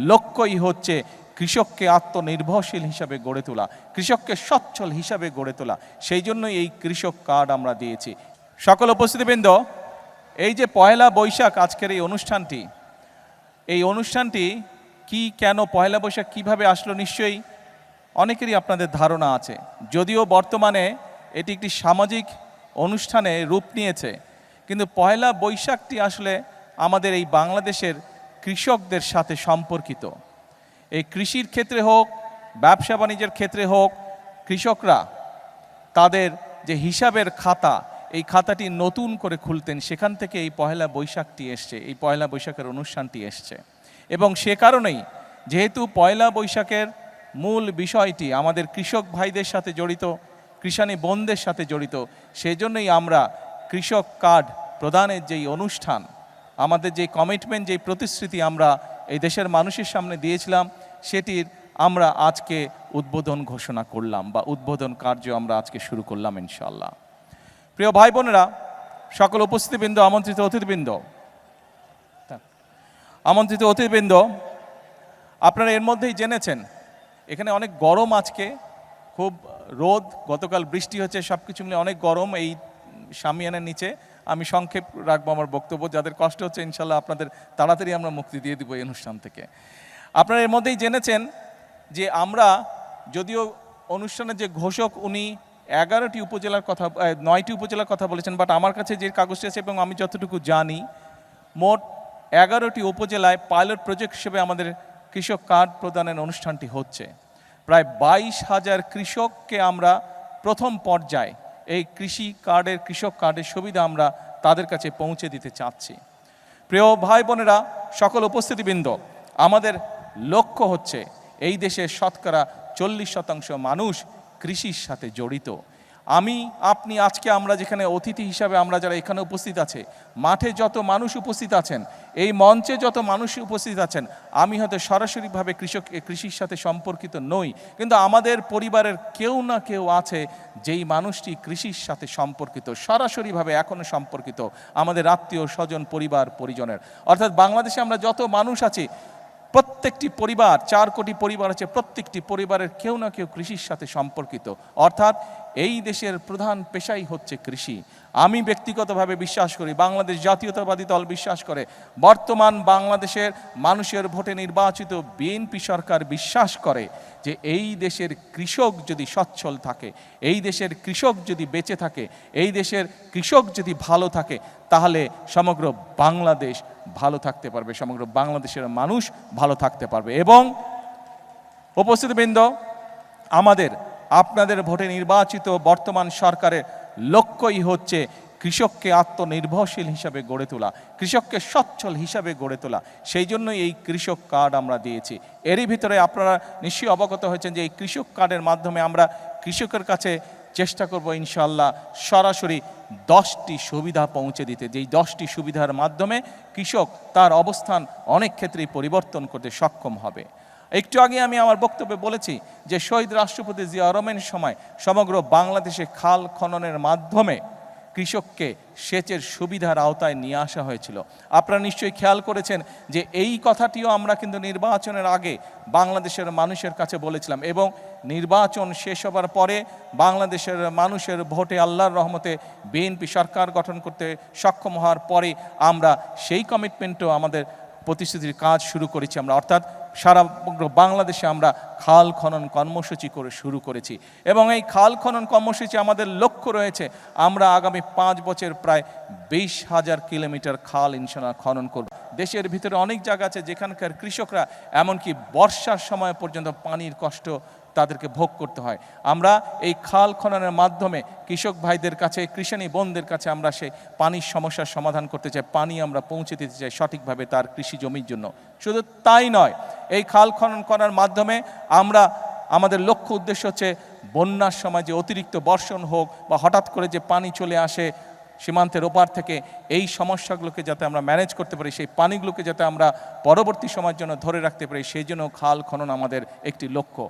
লক্ষ্যই হচ্ছে কৃষককে আত্মনির্ভরশীল হিসাবে গড়ে তোলা, কৃষককে সচ্ছল হিসাবে গড়ে তোলা। সেই জন্যই এই কৃষক কার্ড আমরা দিয়েছি। সকল উপস্থিতিবৃন্দ, এই যে পয়লা বৈশাখ আজকের এই অনুষ্ঠানটি কি, কেন পয়লা বৈশাখ কিভাবে আসলো, নিশ্চয়ই অনেকেরই আপনাদের ধারণা আছে। যদিও বর্তমানে এটি একটি সামাজিক অনুষ্ঠানে রূপ নিয়েছে, কিন্তু পয়লা বৈশাখটি আসলে আমাদের এই বাংলাদেশের কৃষকদের সাথে সম্পর্কিত। এই কৃষির ক্ষেত্রে হোক, ব্যবসা বাণিজ্যের ক্ষেত্রে হোক, কৃষকরা তাদের যে হিসাবের খাতা, এই খাতাটি নতুন করে খুলতেন, সেখান থেকে এই পয়লা বৈশাখটি এসছে, এই পয়লা বৈশাখের অনুষ্ঠানটি এসছে। এবং সে কারণেই, যেহেতু পয়লা বৈশাখের মূল বিষয়টি আমাদের কৃষক ভাইদের সাথে জড়িত, কৃষানী বোনদের সাথে জড়িত, সেই জন্যই আমরা কৃষক কার্ড প্রদানের যেই অনুষ্ঠান, আমাদের যে কমিটমেন্ট, যেই প্রতিশ্রুতি আমরা এই দেশের মানুষের সামনে দিয়েছিলাম, সেটির আমরা আজকে উদ্বোধন ঘোষণা করলাম, বা উদ্বোধন কার্য আমরা আজকে শুরু করলাম ইনশাআল্লাহ। প্রিয় ভাই বোনেরা, সকল উপস্থিতিবৃন্দ, আমন্ত্রিত অতিথিবৃন্দ, আপনারা এর মধ্যেই জেনেছেন এখানে অনেক গরম, আজকে খুব রোদ, গতকাল বৃষ্টি হচ্ছে, সব কিছু মিলে অনেক গরম এই শামিয়ানের নিচে। আমি সংক্ষেপ রাখবো আমার বক্তব্য, যাদের কষ্ট হচ্ছে ইনশাল্লাহ আপনাদের তাড়াতাড়ি আমরা মুক্তি দিয়ে দিব এই অনুষ্ঠান থেকে। আপনারা এর মধ্যেই জেনেছেন যে আমরা, যদিও অনুষ্ঠানের যে ঘোষক উনি 9টি উপজেলার কথা বলেছেন, বাট আমার কাছে যে কাগজটি আছে এবং আমি যতটুকু জানি, মোট 11টি উপজেলায় পাইলট প্রজেক্ট হিসেবে আমাদের কৃষক কার্ড প্রদানের অনুষ্ঠানটি হচ্ছে। প্রায় 22,000 কৃষককে আমরা প্রথম পর্যায়ে এই কৃষক কার্ডের সুবিধা আমরা তাদের কাছে পৌঁছে দিতে চাচ্ছি। প্রিয় ভাই বোনেরা, সকল উপস্থিতিবৃন্দ, আমাদের লক্ষ্য হচ্ছে এই দেশের শতকরা 40% মানুষ কৃষির সাথে জড়িত। আপনি আজকে আমরা যেখানে অতিথি হিসাবে আমরা যারা এখানে উপস্থিত আছে, মাঠে যত মানুষ উপস্থিত আছেন, এই মঞ্চে যত মানুষ উপস্থিত আছেন, আমি হয়তো সরাসরিভাবে কৃষির সাথে সম্পর্কিত নই, কিন্তু আমাদের পরিবারের কেউ না কেউ আছে যেই মানুষটি কৃষির সাথে সম্পর্কিত, সরাসরিভাবে এখনও সম্পর্কিত, আমাদের আত্মীয় স্বজন, পরিবার পরিজনের। অর্থাৎ বাংলাদেশে আমরা যত মানুষ আছি, প্রত্যেকটি পরিবার, 4 কোটি পরিবার আছে, প্রত্যেকটি পরিবারের কেউ না কেউ কৃষির সাথে সম্পর্কিত। অর্থাৎ এই দেশের প্রধান পেশাই হচ্ছে কৃষি। আমি ব্যক্তিগতভাবে বিশ্বাস করি, বাংলাদেশ জাতীয়তাবাদী দল বিশ্বাস করে, বর্তমান বাংলাদেশের মানুষের ভোটে নির্বাচিত বিএনপি সরকার বিশ্বাস করে যে এই দেশের কৃষক যদি সচ্ছল থাকে, এই দেশের কৃষক যদি বেঁচে থাকে, এই দেশের কৃষক যদি ভালো থাকে, তাহলে সমগ্র বাংলাদেশ ভালো থাকতে পারবে, সমগ্র বাংলাদেশের মানুষ ভালো থাকতে পারবে। এবং উপস্থিতবৃন্দ, আপনাদের ভোটে নির্বাচিত বর্তমান সরকারের লক্ষ্যই হচ্ছে কৃষককে আত্মনির্ভরশীল হিসাবে গড়ে তোলা, কৃষককে সচ্ছল হিসাবে গড়ে তোলা। সেই জন্যই এই কৃষক কার্ড আমরা দিয়েছি। এরই ভিতরে আপনারা নিশ্চয়ই অবগত হয়েছেন যে এই কৃষক কার্ডের মাধ্যমে আমরা কৃষকের কাছে চেষ্টা করব ইনশাআল্লাহ সরাসরি 10টি সুবিধা পৌঁছে দিতে, যেই 10টি সুবিধার মাধ্যমে কৃষক তার অবস্থান অনেক ক্ষেত্রেই পরিবর্তন করতে সক্ষম হবে। একটু আগে আমি আমার বক্তব্যে বলেছি যে শহীদ রাষ্ট্রপতি জিয়া রহমানের সময় সমগ্র বাংলাদেশে খাল খননের মাধ্যমে কৃষককে সেচের সুবিধার আওতায় নিয়ে আসা হয়েছিল। আপনারা নিশ্চয়ই খেয়াল করেছেন যে এই কথাটিও আমরা কিন্তু নির্বাচনের আগে বাংলাদেশের মানুষের কাছে বলেছিলাম, এবং নির্বাচন শেষ হবার পরে বাংলাদেশের মানুষের ভোটে আল্লাহর রহমতে বিএনপি সরকার গঠন করতে সক্ষম হওয়ার পরে আমরা সেই কমিটমেন্টও, আমাদের প্রতিশ্রুতির কাজ শুরু করেছি আমরা। অর্থাৎ সারা বাংলাদেশে আমরা খাল খনন কর্মসূচি শুরু করেছি, এবং এই খাল খনন কর্মসূচি আমাদের লক্ষ্য রয়েছে আমরা আগামী 5 বছর প্রায় 20,000 কিলোমিটার খাল ইনশাআল্লাহ খনন করব। দেশের ভিতরে অনেক জায়গা আছে যেখানকার কৃষকরা এমনকি বর্ষার সময় পর্যন্ত পানির কষ্ট তাদেরকে ভোগ করতে হয়। আমরা এই খাল খননের মাধ্যমে কৃষক ভাইদের কাছে, কৃষানী বোনদের কাছে আমরা সেই পানির সমস্যার সমাধান করতে চাই, পানি আমরা পৌঁছে দিতে চাই সঠিকভাবে তার কৃষি জমির জন্য। শুধু তাই নয়, এই খাল খনন করার মাধ্যমে আমাদের লক্ষ্য উদ্দেশ্য হচ্ছে বন্যার সময় যে অতিরিক্ত বর্ষণ হোক বা হঠাৎ করে যে পানি চলে আসে সীমান্তের ওপার থেকে, এই সমস্যাগুলোকে যাতে আমরা ম্যানেজ করতে পারি, সেই পানিগুলোকে যাতে আমরা পরবর্তী সময়ের জন্য ধরে রাখতে পারি, সেই জন্য খাল খনন আমাদের একটি লক্ষ্য।